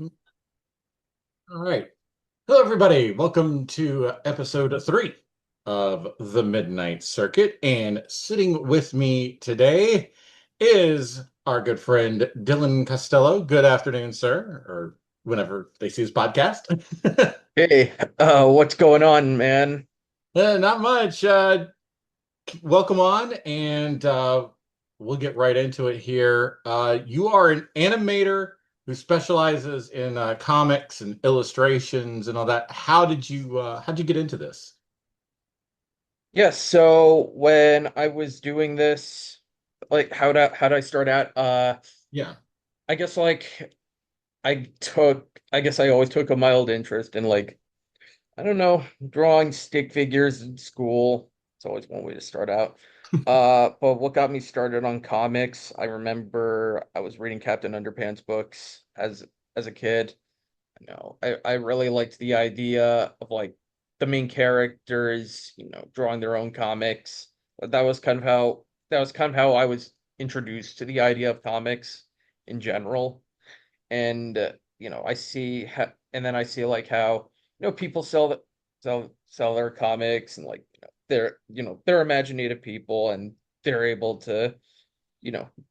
All right. Hello, everybody. Welcome to episode 3 of the Midnight Circuit. And sitting with me today is our good friend Dylan Costello. Good afternoon, sir, or whenever they see his podcast. Hey, what's going on, man? Not much. Welcome on, and we'll get right into it here. You are an animator who specializes in comics and illustrations and all that. How'd you get into this? Yeah, so when I was doing this, like how'd I start out? Yeah. I guess like I guess I always took a mild interest in like, I don't know, drawing stick figures in school. It's always one way to start out. But what got me started on comics, I remember I was reading Captain Underpants books as a kid. I really liked the idea of like the main characters, drawing their own comics. But that was kind of how I was introduced to the idea of comics in general. And and then I see like how people sell their comics and like they're imaginative people and they're able to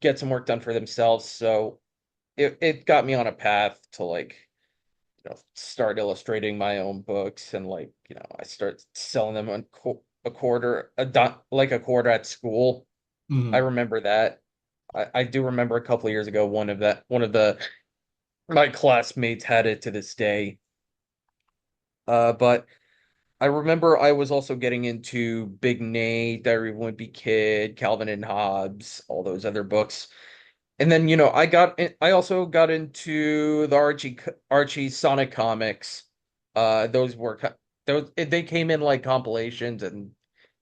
get some work done for themselves. So it got me on a path to like start illustrating my own books and like, I start selling them on a quarter, like a quarter at school. I Mhm. remember that. I do remember a couple of years ago, one of the my classmates had it to this day. But I remember I was also getting into Big Nate, Diary of a Wimpy Kid, Calvin and Hobbes, all those other books. And then, I also got into the Archie Sonic comics. Those were those they came in like compilations and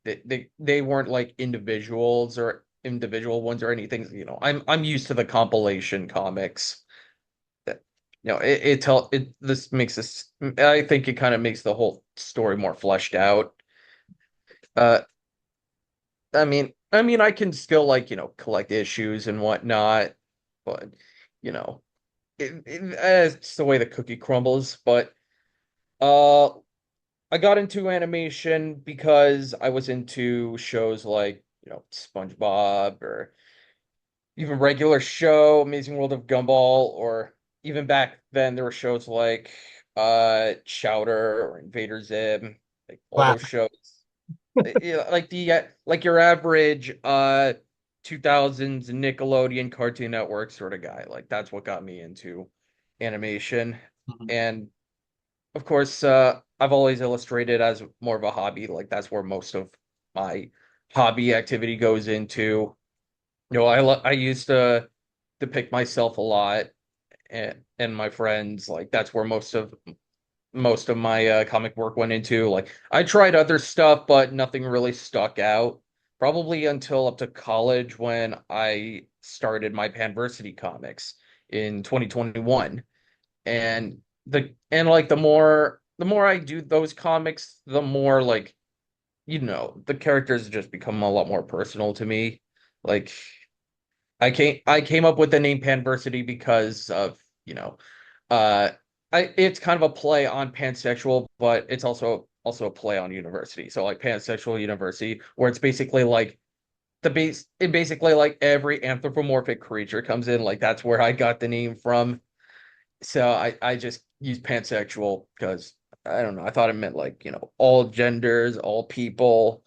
they weren't like individual ones or anything. I'm used to the compilation comics. That this makes this I think it kind of makes the whole story more fleshed out. Uh I can still like, collect issues and whatnot, but you know. It's the way the cookie crumbles. But uh, I got into animation because I was into shows like SpongeBob or even regular show Amazing World of Gumball, or even back then there were shows like Chowder or Invader Zim, like all those Classic. shows. Yeah, like the like your average 2000s Nickelodeon Cartoon Network sort of guy. Like that's what got me into animation. Mhm. And of course, I've always illustrated as more of a hobby. Like that's where most of my hobby activity goes into. I used to depict myself a lot, and my friends. Like that's where most of my comic work went into. Like I tried other stuff, but nothing really stuck out. Probably until up to college when I started my Panversity comics in 2021. And like the more I do those comics, the more like the characters just become a lot more personal to me. Like I came up with the name Panversity because of, uh it's kind of a play on pansexual, but it's also a play on university. So like pansexual university, where it's basically like it basically like every anthropomorphic creature comes in. Like that's where I got the name from. So I just use pansexual because I don't know. I thought it meant like, all genders, all people,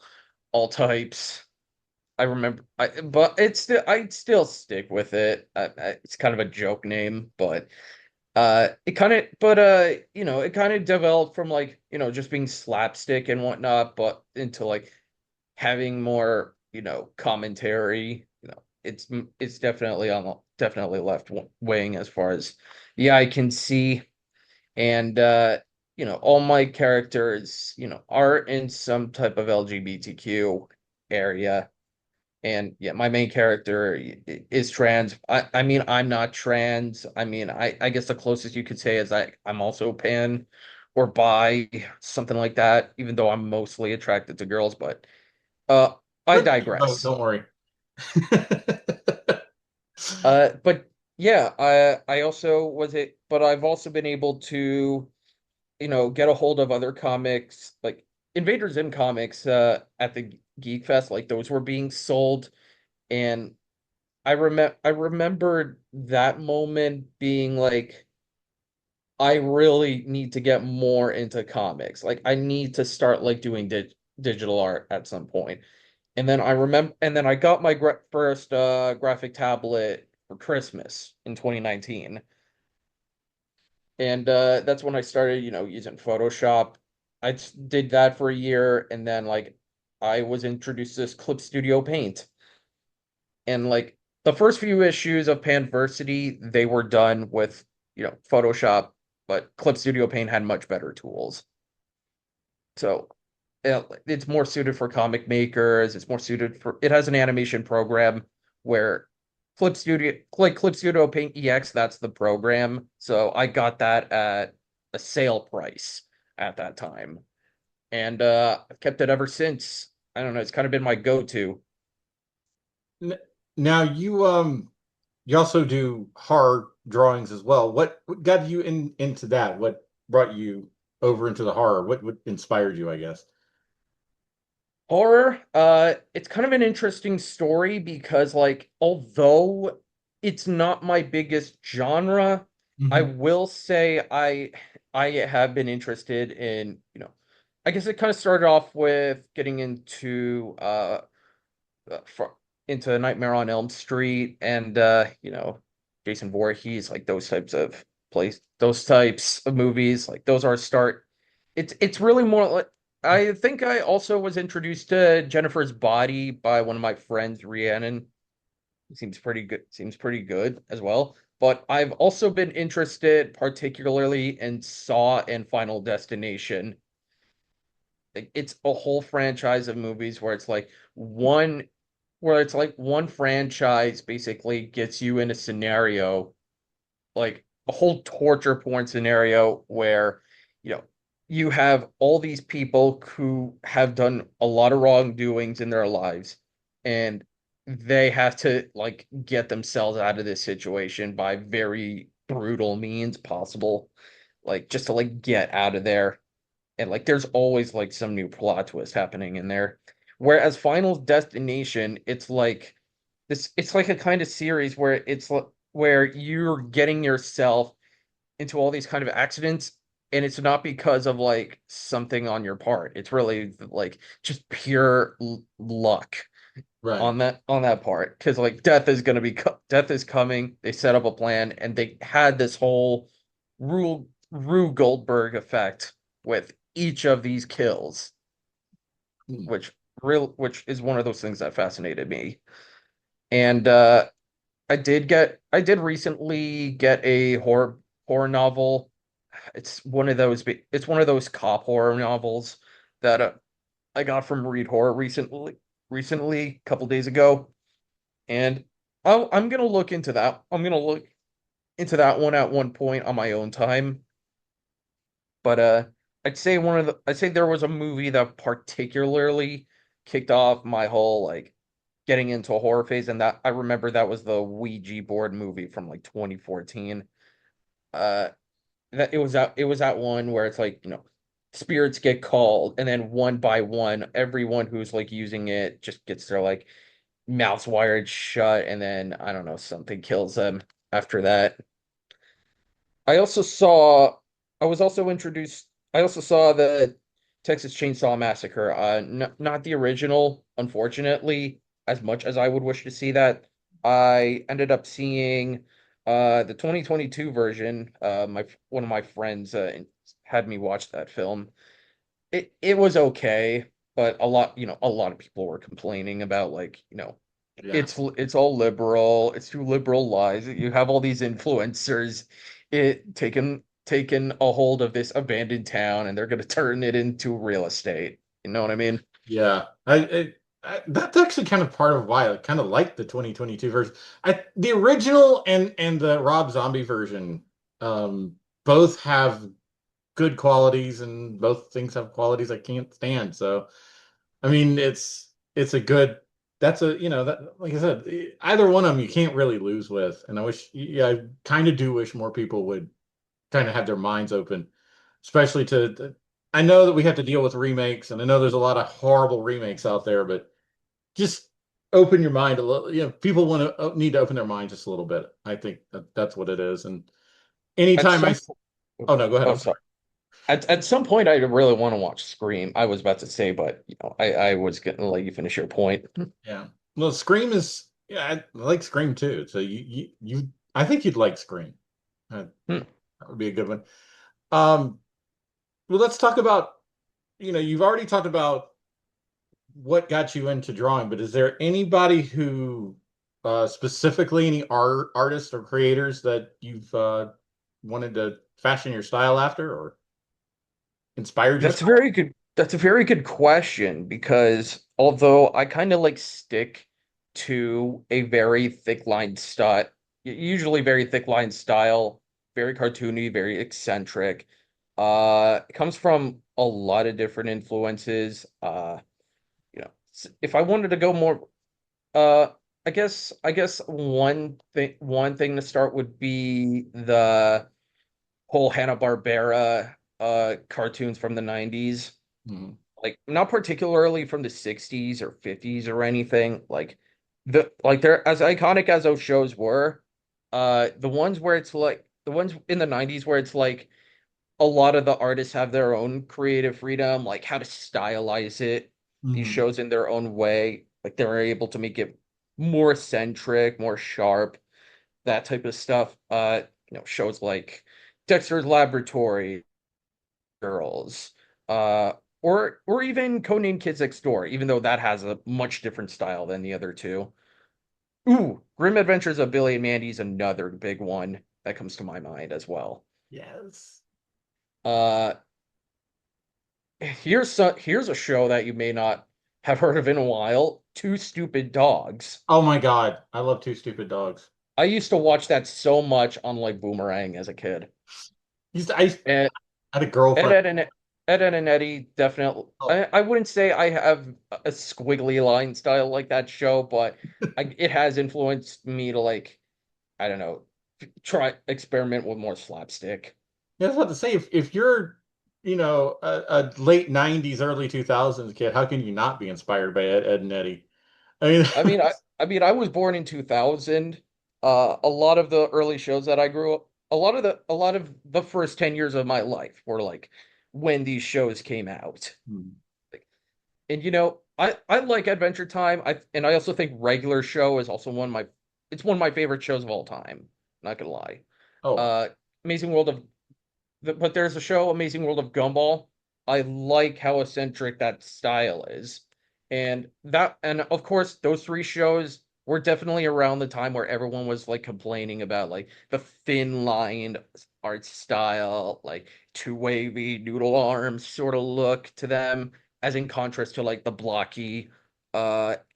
all types. But I'd still stick with it. It's kind of a joke name, but it kind of developed from like, just being slapstick and whatnot, but into like having more, commentary. It's definitely left wing as far as the eye can see. And all my characters, are in some type of LGBTQ area. And yeah, my main character is trans. I mean, I'm not trans. I guess the closest you could say is I'm also pan or bi, something like that, even though I'm mostly attracted to girls, but uh I We're the same boat, digress. don't worry. But Yeah, I also was it, but I've also been able to, get a hold of other comics like Invaders in comics at the Geek Fest, like those were being sold, and I remembered that moment being like, I really need to get more into comics. Like I need to start like doing digital art at some point. And then I got my first graphic tablet for Christmas in 2019. And that's when I started, using Photoshop. Did that for a year, and then like I was introduced to this Clip Studio Paint. And like the first few issues of Panversity, they were done with, Photoshop, but Clip Studio Paint had much better tools. So it's more suited for comic makers. It's more suited for it has an animation program where Clip Studio Paint EX, that's the program. So I got that at a sale price at that time. And I've kept it ever since. I don't know, it's kind of been my go-to. N- Now you also do horror drawings as well. What got you into that? What brought you over into the horror? What inspired you, I guess? Horror, it's kind of an interesting story because like although it's not my biggest genre, I Hmm. will say I have been interested in, I guess it kind of started off with getting for, into Nightmare on Elm Street and Jason Voorhees, like those types of movies, like those are a start. It's really more like I think I also was introduced to Jennifer's Body by one of my friends, Rhiannon. Seems pretty good as well. But I've also been interested particularly in Saw and Final Destination. Like, it's a whole franchise of movies where it's like one franchise basically gets you in a scenario, like a whole torture porn scenario where, you know, you have all these people who have done a lot of wrongdoings in their lives, and they have to like get themselves out of this situation by very brutal means possible, like just to like get out of there. And like there's always like some new plot twist happening in there. Whereas Final Destination, it's like a kind of series where where you're getting yourself into all these kind of accidents, and it's not because of like something on your part. It's really like just pure luck Right. on that part, because like death is coming. They set up a plan, and they had this whole Rue Goldberg effect with each of these kills, Hmm. which is one of those things that fascinated me. And I did recently get a horror novel. It's one of those cop horror novels that I got from Read Horror recently, a couple days ago. And I'm gonna look into that. I'm gonna look into that one at one point on my own time. But I'd say there was a movie that particularly kicked off my whole like getting into a horror phase, and that I remember that was the Ouija board movie from like 2014. Uh, that it was that one where it's like, spirits get called, and then one by one, everyone who's like using it just gets their like mouths wired shut, and then I don't know, something kills them after that. I also saw, I was also introduced, I also saw the Texas Chainsaw Massacre. N Not the original, unfortunately, as much as I would wish to see that. I ended up seeing the 2022 version. One of my friends had me watch that film. It was okay, but a lot of people were complaining about like, Yeah. it's all liberal, it's too liberal lies. You have all these influencers taking a hold of this abandoned town, and they're gonna turn it into real estate. You know what I mean? Yeah. That's actually kind of part of why I kind of like the 2022 version. The original and the Rob Zombie version both have good qualities, and both things have qualities I can't stand. So, I mean, it's a good. that's a, that, like I said, either one of them you can't really lose with. And I wish, yeah, I kind of do wish more people would kind of have their minds open, especially I know that we have to deal with remakes, and I know there's a lot of horrible remakes out there, but just open your mind a little. People want to need to open their mind just a little bit. I think that's what it is. And At anytime some oh no, go ahead. oh I'm sorry. sorry. At some point I really want to watch Scream. I was about to say, but I was gonna let you finish your point. Yeah. Well, Scream is, yeah, I like Scream too. So I think you'd like Scream. Hmm. That would be a good one. Um, well, let's talk about, you've already talked about what got you into drawing, but is there anybody who specifically any artists or creators that you've wanted to fashion your style after or inspired your style? That's a very good question because although I kind of like stick to a very thick line style, usually very thick line style, very cartoony, very eccentric. It comes from a lot of different influences. If I wanted to go more, uh, I guess one thing to start would be the whole Hanna-Barbera cartoons from the 90s. Mhm. Like not particularly from the 60s or 50s or anything. Like they're as iconic as those shows were, the ones where it's like the ones in the 90s where it's like a lot of the artists have their own creative freedom, like how to stylize these Mhm. shows in their own way. Like they're able to make it more centric, more sharp, that type of stuff. Shows like Dexter's Laboratory, Girls, uh, or even Codename Kids Next Door, even though that has a much different style than the other two. Ooh, Grim Adventures of Billy and Mandy is another big one that comes to my mind as well. Yes. Uh, here's a show that you may not have heard of in a while, Two Stupid Dogs. Oh my God. I love Two Stupid Dogs. I used to watch that so much on like Boomerang as a kid. I And had a Ed, girlfriend. Ed, and Ed, and Eddie definitely. Oh, I wouldn't say I have a squiggly line style like that show, but it has influenced me to like, I don't know, try experiment with more slapstick. yeah, I was about to say if you're, a late 90s, early 2000s kid, how can you not be inspired by Ed and Eddie? I mean, I mean, I was born in 2000. A lot of the early shows that I grew up, a lot of the first 10 years of my life were like when these shows came out. Hmm. And I like Adventure Time. I also think Regular Show is also one of my favorite shows of all time. Not gonna lie. Oh, Uh, Amazing World of but there's a show, Amazing World of Gumball. I like how eccentric that style is. And of course, those three shows were definitely around the time where everyone was like complaining about like the thin lined art style, like too wavy noodle arms sort of look to them, as in contrast to like the blocky,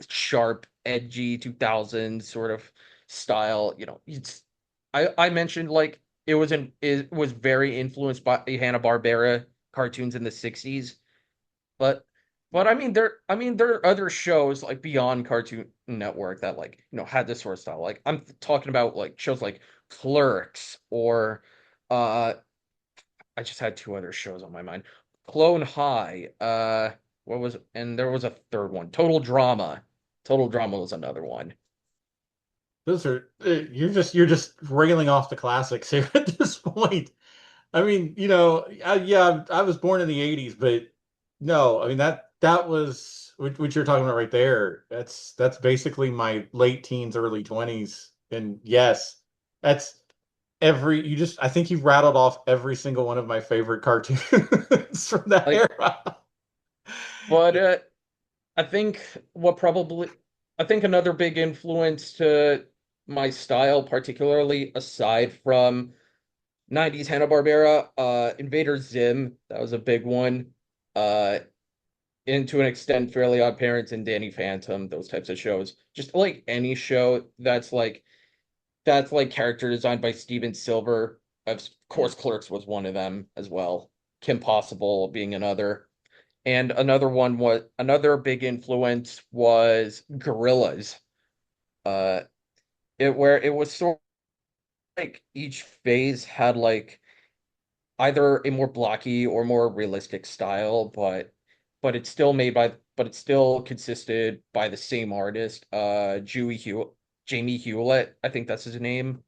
sharp, edgy 2000s sort of style. I mentioned like it was very influenced by Hanna-Barbera cartoons in the 60s. But but there are other shows like beyond Cartoon Network that like, had this sort of style. Like I'm talking about like shows like Clerks or uh I just had two other shows on my mind. Clone High, what was and there was a third one, Total Drama. Total Drama was another one. those are you're just railing off the classics here at this point. I mean, yeah, I was born in the 80s, but no, I mean that was what you're talking about right there. That's basically my late teens, early 20s. And yes, that's I think you've rattled off every single one of my favorite cartoons from that Like era. but I think what probably I think another big influence to my style, particularly aside from 90s Hanna-Barbera, Invader Zim, that was a big one. Uh, and to an extent, Fairly Odd Parents and Danny Phantom, those types of shows. Just like any show that's like character designed by Steven Silver. Of Yeah. course, Clerks was one of them as well. Kim Possible being another. And another big influence was Gorillaz. Uh, where it was sort of like each phase had like either a more blocky or more realistic style, but it's still made by but it still consisted by the same artist, Jamie Hewlett, I think that's his name.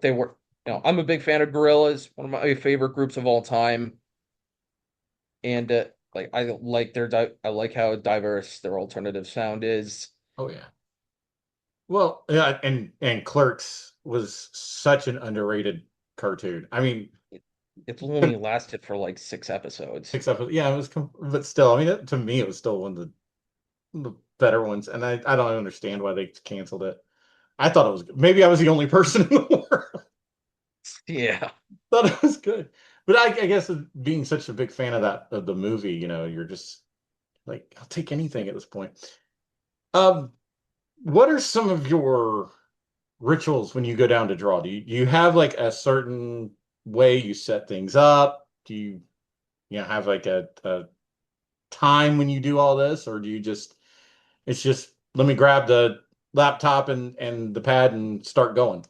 They were, I'm a big fan of Gorillaz, one of my favorite groups of all time, and like I like how diverse their alternative sound is. Oh yeah. Well, yeah, and Clerks was such an underrated cartoon. I mean, It, it's only lasted for like 6 episodes. except for yeah, it was, but still, I mean, to me, it was still one of the better ones, and I don't understand why they canceled it. I thought it was good. Maybe I was the only person in the world Yeah. thought it was good, but I guess being such a big fan of that of the movie, you're just like, I'll take anything at this point. Um, what are some of your rituals when you go down to draw? Do you have like a certain way you set things up? Do you have like a time when you do all this, or do you just it's just let me grab the laptop and the pad and start going?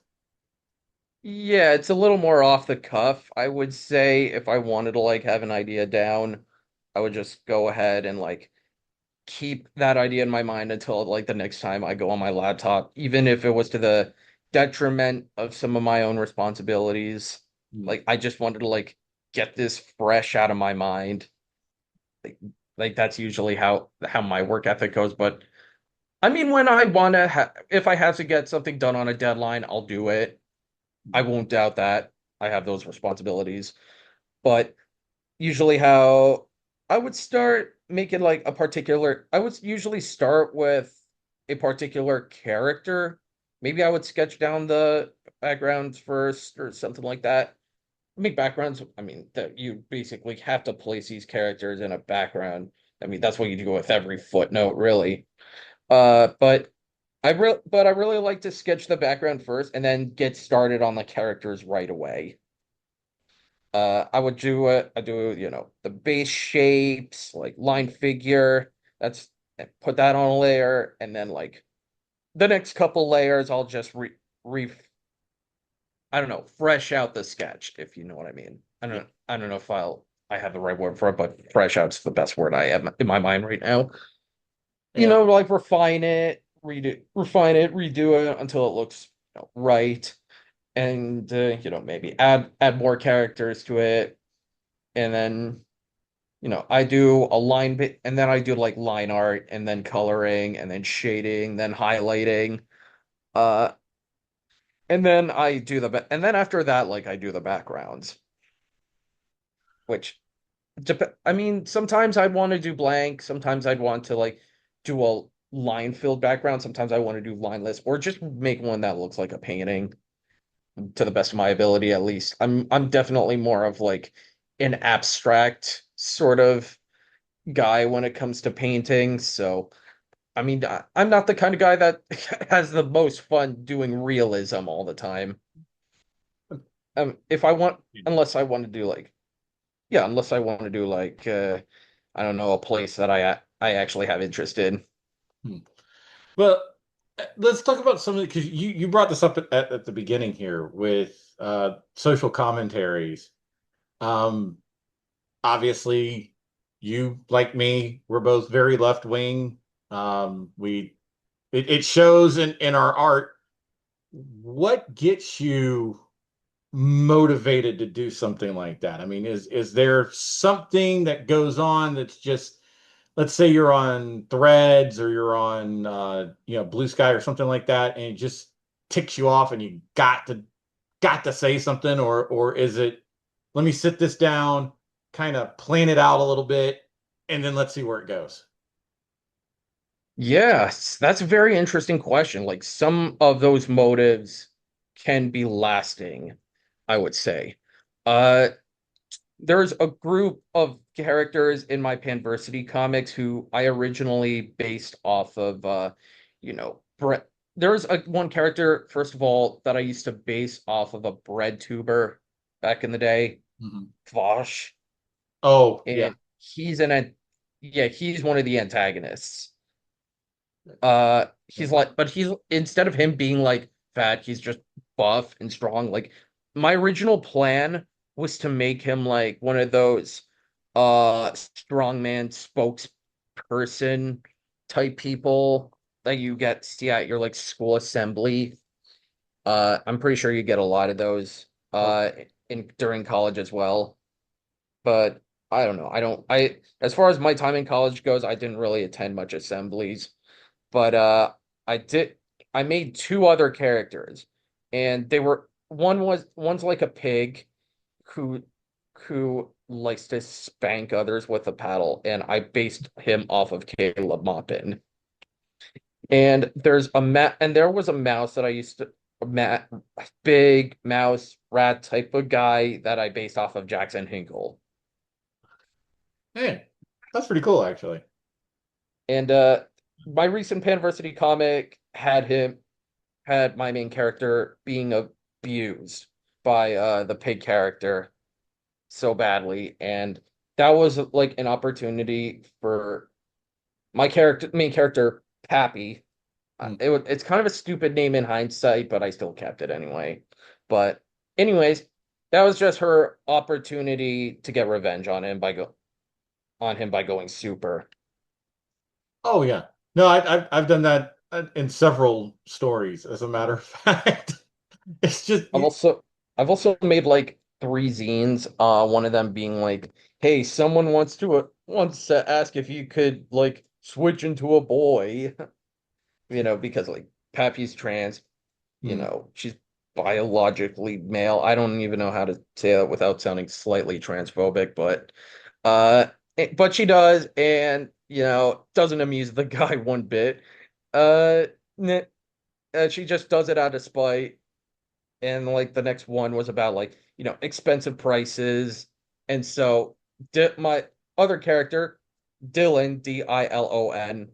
Yeah, it's a little more off the cuff. I would say if I wanted to like have an idea down, I would just go ahead and like keep that idea in my mind until like the next time I go on my laptop, even if it was to the detriment of some of my own responsibilities. Hmm. Like I just wanted to like get this fresh out of my mind. Like, like that's usually how my work ethic goes. But I mean, when I want to if I have to get something done on a deadline, I'll do it. I won't doubt that. I have those responsibilities. But usually how I would start making like I would usually start with a particular character. Maybe I would sketch down the backgrounds first or something like that. I mean, backgrounds, I mean, that you basically have to place these characters in a background. I mean, that's what you do with every footnote, really. But I really like to sketch the background first and then get started on the characters right away. I do, the base shapes, like line figure. That's Put that on a layer, and then like the next couple layers, I'll just re I don't know, fresh out the sketch, if you know what I mean. Yeah. I don't know if I have the right word for it, but fresh out's the best word I have in my mind right now. Yeah. Like refine it, redo it until it looks right, and maybe add more characters to it, and then I do a line bit, and then I do like line art, and then coloring, and then shading, then highlighting. Uh, and then after that, like I do the backgrounds, which I mean, sometimes I'd want to do blank, sometimes I'd want to like do a line filled background, sometimes I want to do lineless, or just make one that looks like a painting to the best of my ability, at least. I'm definitely more of like an abstract sort of guy when it comes to painting. So, I mean, I'm not the kind of guy that has the most fun doing realism all the time. If I want, unless I want to do like, yeah, unless I want to do like, I don't know, a place that I actually have interest in. Hmm. Well, let's talk about some of the because you brought this up at the beginning here with social commentaries. Um, Obviously, you like me, we're both very left wing. We it shows in our art. What gets you motivated to do something like that? I mean, is there something that goes on that's just, let's say you're on Threads or you're on Blue Sky or something like that, and it just ticks you off and you got to say something, or is it let me sit this down, kind of plan it out a little bit, and then let's see where it goes. Yes, that's a very interesting question. Like some of those motives can be lasting, I would say. Uh, there's a group of characters in my Panversity comics who I originally based off of Brett. There's one character, first of all, that I used to base off of a bread tuber back in the day, Mhm. Vosh, Oh yeah. and he's in it. yeah, he's one of the antagonists. Yeah. He's like, but he's instead of him being like fat, he's just buff and strong. Like my original plan was to make him like one of those strongman spokesperson type people that you get see at your like school assembly. I'm pretty sure you get a lot of those Okay. in during college as well. But I don't know. I don't I as far as my time in college goes, I didn't really attend much assemblies. But I did I made two other characters, and they were one's like a pig who likes to spank others with a paddle, and I based him off of Caleb Maupin. And there was a mouse that I used to ma big mouse rat type of guy that I based off of Jackson Hinkle. Hey, that's pretty cool, actually. And my recent Panversity comic had my main character being abused by the pig character so badly, and that was like an opportunity for main character Pappy. Mm. It's kind of a stupid name in hindsight, but I still kept it anyway. But anyways, that was just her opportunity to get revenge on him by going super. Oh yeah. No, I've done that in several stories, as a matter of fact. It's just I've also I've also made like three zines. One of them being like, "Hey, someone wants to ask if you could like switch into a boy," because like Pappy's trans, mm, she's biologically male. I don't even know how to say that without sounding slightly transphobic, uh, but she does, and doesn't amuse the guy one bit. Uh, she just does it out of spite, and like the next one was about like expensive prices, and so my other character Dylan, Dilon,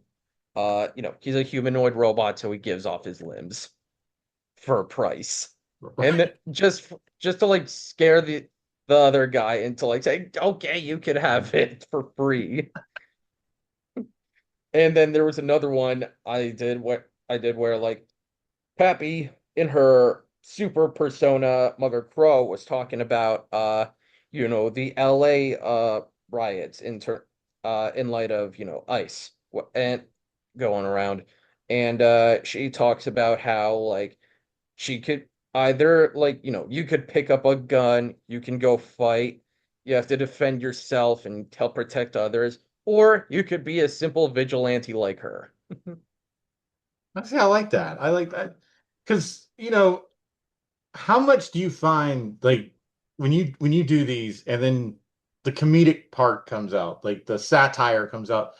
he's a humanoid robot, so he gives off his limbs for a price, and right. just to like scare the other guy into like saying, okay, you can have it for free. And then there was another one I did where like Pappy, in her super persona, Mother Crow, was talking about the LA riots in light of, ICE and going around. And she talks about how like she could either like, you could pick up a gun, you can go fight, you have to defend yourself and help protect others, or you could be a simple vigilante like her. Actually, I like that. I like that because how much do you find like when you do these and then the comedic part comes out, like the satire comes out,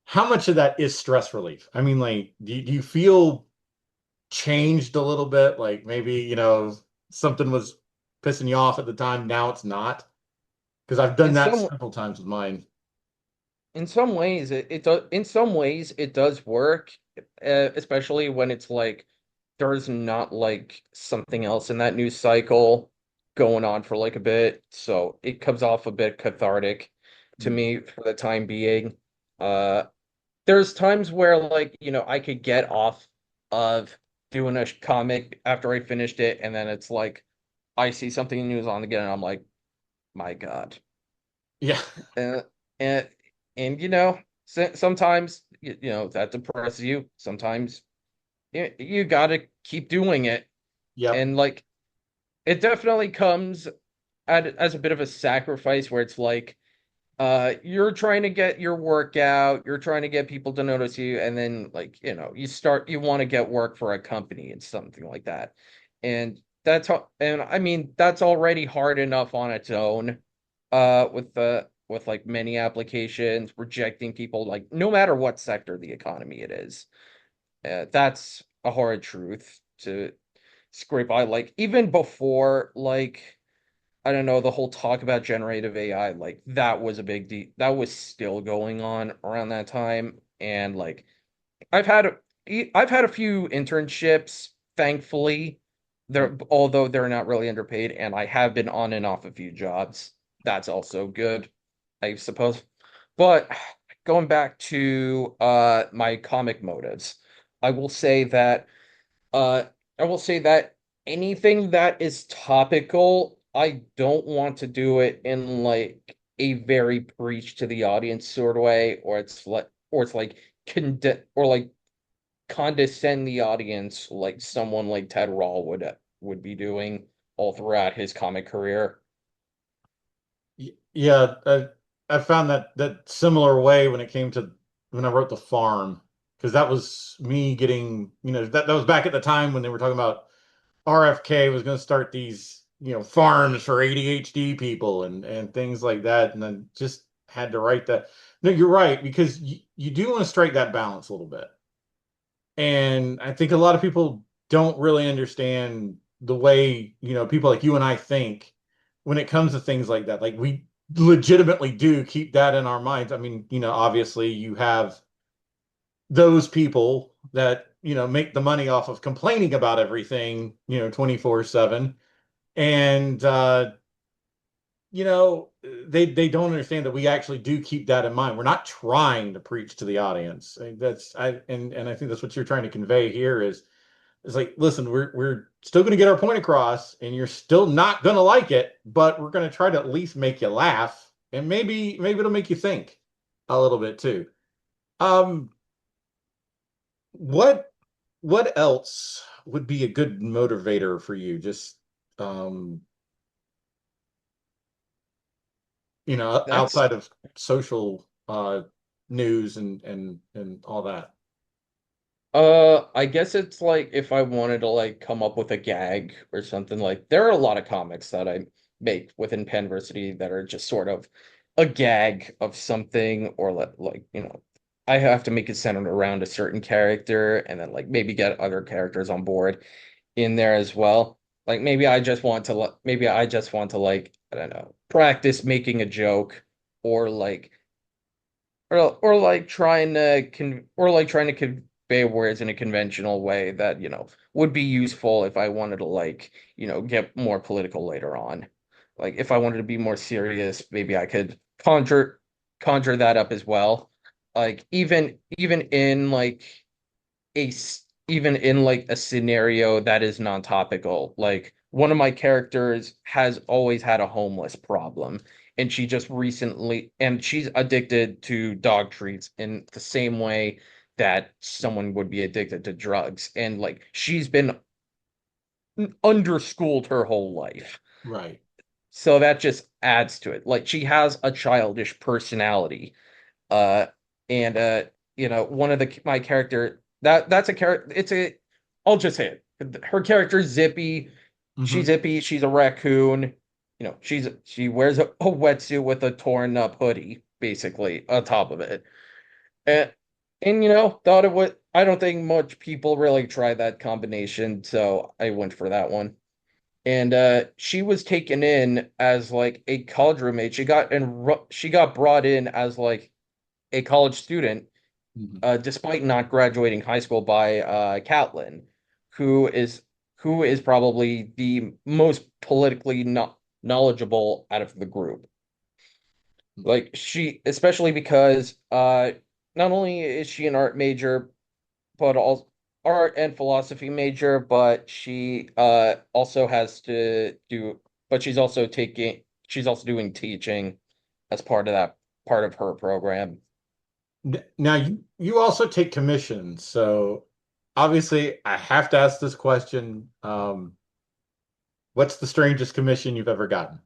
how much of that is stress relief? I mean, like, do you feel changed a little bit? Like maybe, something was pissing you off at the time, now it's not? Because I've done In that some several times with mine. In some ways, it does. In some ways, it does work, especially when it's like there's not like something else in that news cycle going on for like a bit, so it comes off a bit cathartic to Mm. me for the time being. Uh, there's times where like I could get off of doing a comic after I finished it, and then it's like I see something news on again, and I'm like, my God. Yeah. Uh, and sometimes that depresses you. Sometimes you gotta keep doing it, Yep. and like it definitely comes as a bit of a sacrifice where it's like you're trying to get your work out, you're trying to get people to notice you, and then like you want to get work for a company and something like that, and and I mean that's already hard enough on its own, with like many applications rejecting people like no matter what sector of the economy it is. That's a horrid truth to scrape by, like even before like I don't know, the whole talk about generative AI, like that was a big deal. That was still going on around that time. And like I've had I've had a few internships, thankfully. Although they're not really underpaid, and I have been on and off a few jobs. That's also good, I suppose. But going back to my comic motives, I will say that uh I will say that anything that is topical, I don't want to do it in like a very preach to the audience sort of way, or it's like condescend the audience like someone like Ted Rawl would be doing all throughout his comic career. Yeah, I found that similar way when it came to when I wrote The Farm, because that was me getting, that was back at the time when they were talking about RFK was going to start these, farms for ADHD people and things like that, and then just had to write that. No, you're right, because you do want to strike that balance a little bit. And I think a lot of people don't really understand the way, people like you and I think when it comes to things like that. Like we legitimately do keep that in our minds. I mean, obviously you have those people that, make the money off of complaining about everything, 24/7. And you know, they don't understand that we actually do keep that in mind. We're not trying to preach to the audience. And I think that's what you're trying to convey here is like, listen, we're still going to get our point across, and you're still not going to like it, but we're going to try to at least make you laugh, and maybe it'll make you think a little bit too. Um, what what else would be a good motivator for you? Just um, That's outside of social news and all that. I guess it's like if I wanted to like come up with a gag or something like there are a lot of comics that I make within Panversity that are just sort of a gag of something or like, I have to make it centered around a certain character and then like maybe get other characters on board in there as well. Like maybe I just want to like, I don't know, practice making a joke or like or like trying to convey words in a conventional way that, would be useful if I wanted to like, get more political later on. Like if I wanted to be more serious, maybe I could conjure that up as well. Like even in like a scenario that is non-topical. Like one of my characters has always had a homeless problem, and she's addicted to dog treats in the same way that someone would be addicted to drugs. And like she's been underschooled her whole life. Right. So that just adds to it. Like she has a childish personality. Uh, and one of my character that's a character. I'll just say it. Her character's Zippy. She's Hmm. Zippy. She's a raccoon. She wears a wetsuit with a torn up hoodie, basically on top of it. And thought it would. I don't think much people really try that combination, so I went for that one. And she was taken in as like a college roommate. She got brought in as like a college student, Hmm. despite not graduating high school by Catlin, who is who is probably the most politically knowledgeable out of the group. Like especially because not only is she an art major, but also art and philosophy major, but she also has to do, but she's also doing teaching as part of her program. Now you also take commissions, so obviously I have to ask this question. What's the strangest commission you've ever gotten?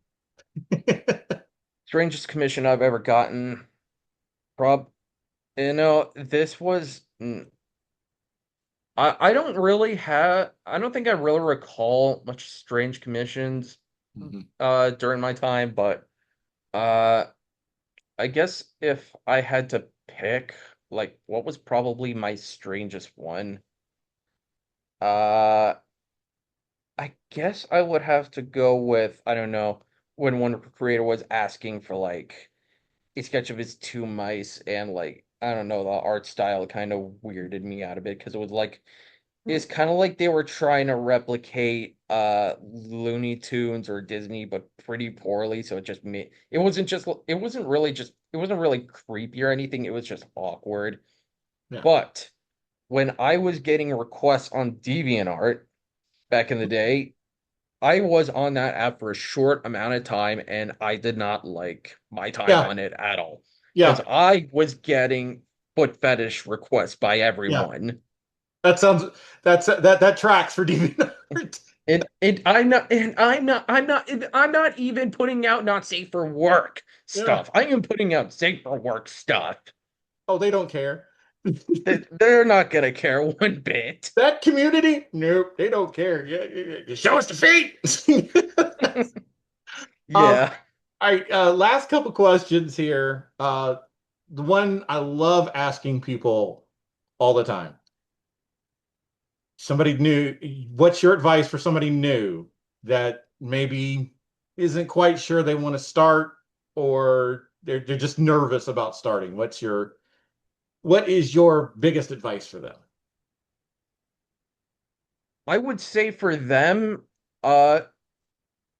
Strangest commission I've ever gotten. Prob, this was. I don't think I really recall much strange commissions Mhm. during my time, but uh, I guess if I had to pick, like, what was probably my strangest one, uh, I guess I would have to go with, I don't know, when one creator was asking for like a sketch of his two mice and like I don't know, the art style kind of weirded me out a bit because it was like it's kind of like they were trying to replicate Looney Tunes or Disney, but pretty poorly. So it wasn't really creepy or anything. It was just awkward. Yeah. But when I was getting requests on DeviantArt back in the day, I was on that app for a short amount of time and I did not like my time Yeah. on it at all. Because Yeah. I was getting foot fetish requests by Yeah. everyone. That sounds that tracks for DeviantArt. And I'm not even putting out not safe for work Yeah. stuff. I am putting out safe for work stuff. Oh, they don't care. They're not gonna care one bit. That community? Nope, they don't care. Yeah, yeah, yeah. Show us the feet. Um, Yeah. all right, last couple questions here. The one I love asking people all the time. Somebody new, what's your advice for somebody new that maybe isn't quite sure they want to start or they're just nervous about starting? What is your biggest advice for them? I would say for them, uh,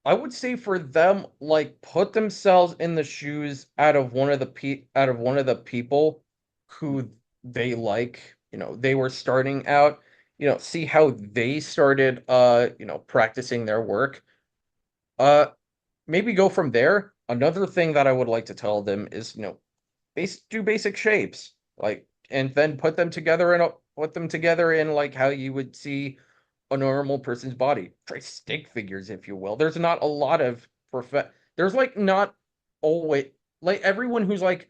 I would say for them, like put themselves in the shoes out of one of the people who they like, they were starting out, see how they started practicing their work. Uh Maybe go from there. Another thing that I would like to tell them is, do basic shapes, like, and then put them together in like how you would see a normal person's body. Try stick figures, if you will. There's not a lot of There's like not always like everyone who's like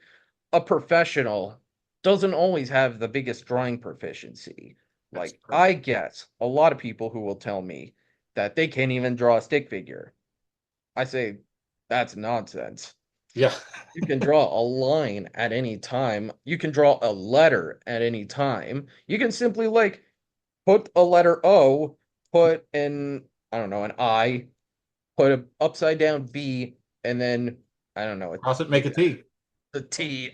a professional doesn't always have the biggest drawing proficiency. That's Like perfect. I guess a lot of people who will tell me that they can't even draw a stick figure. I say that's nonsense. Yeah. You can draw a line at any time. You can draw a letter at any time. You can simply like put a letter O, put an I don't know, an I, put a upside down B, and then I don't know, Cross it, make a T. a T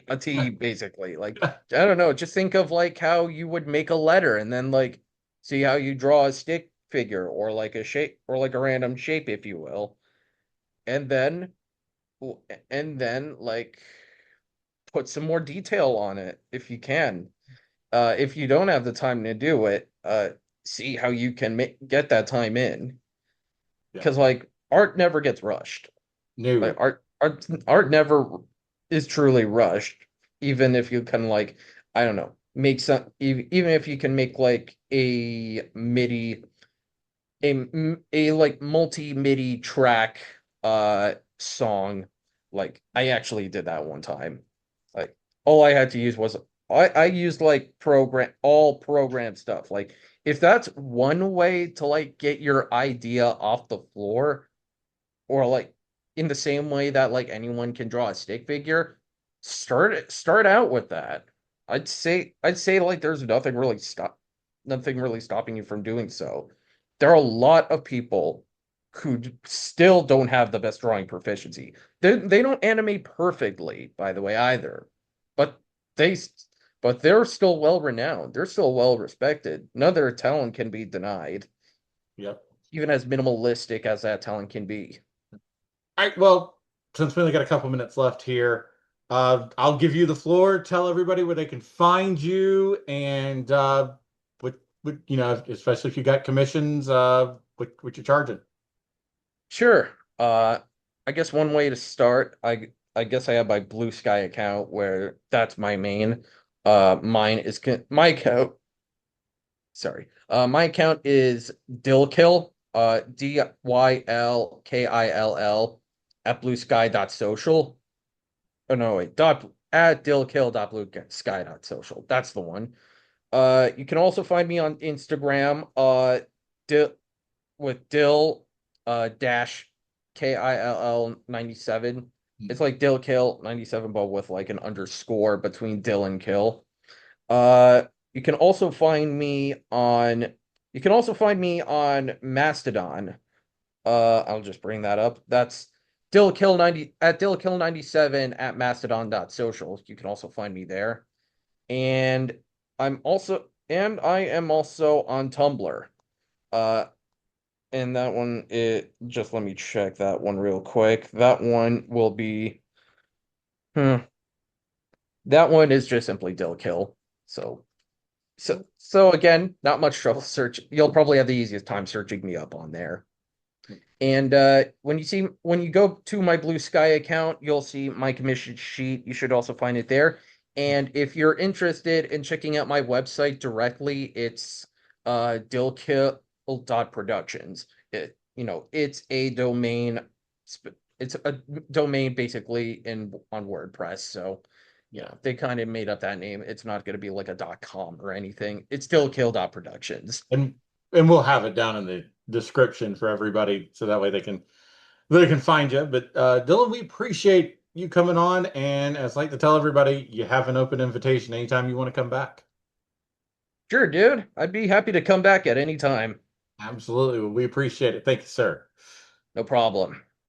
basically. Like I don't know, just think of like how you would make a letter and then like see how you draw a stick figure or like a shape or like a random shape, if you will. And then like put some more detail on it if you can. If you don't have the time to do it, see how you can get that time in. Yeah. Because like art never gets rushed. Like No. art never is truly rushed. Even if you can like, I don't know, make even if you can make like a MIDI a like multi MIDI track song. Like I actually did that one time. Like all I had to use was I used like program stuff. Like if that's one way to like get your idea off the floor, or like in the same way that like anyone can draw a stick figure, start out with that. I'd say like there's nothing really stopping you from doing so. There are a lot of people who still don't have the best drawing proficiency. They don't animate perfectly, by the way, either. But they they're still well renowned. They're still well respected. None of their talent can be denied, Yep. even as minimalistic as that talent can be. All right. Well, since we only got a couple minutes left here, I'll give you the floor. Tell everybody where they can find you and especially if you got commissions, what you're charging. Sure. I guess one way to start, I guess I have my Blue Sky account where that's my main. Mine is my account. Sorry. My account is Dillkill. Dylkill at bluesky.social. Oh no, wait. At dillkill.bluesky.social. That's the one. You can also find me on Instagram. Dill with Dill dash KILL 97. It's like Dill Kill 97, but with like an underscore between Dill and Kill. Uh you can also find me on Mastodon. I'll just bring that up. That's Dill Kill 97 at mastodon.social. You can also find me there. And I am also on Tumblr. Uh And that one, it just let me check that one real quick. That one will be, hmm, that one is just simply Dill Kill. So, so again, not much trouble search. You'll probably have the easiest time searching me up on there. And when you go to my Blue Sky account, you'll see my commission sheet. You should also find it there. And if you're interested in checking out my website directly, it's dillkill.productions. It's a domain. It's a domain basically in on WordPress. So, Yeah. they kind of made up that name. It's not going to be like a .com or anything. It's dillkill.productions. And and we'll have it down in the description for everybody so that way they can find you. But Dylan, we appreciate you coming on, and as I like to tell everybody, you have an open invitation anytime you want to come back. Sure, dude. I'd be happy to come back at any time. Absolutely. Well, we appreciate it. Thank you, sir. No problem.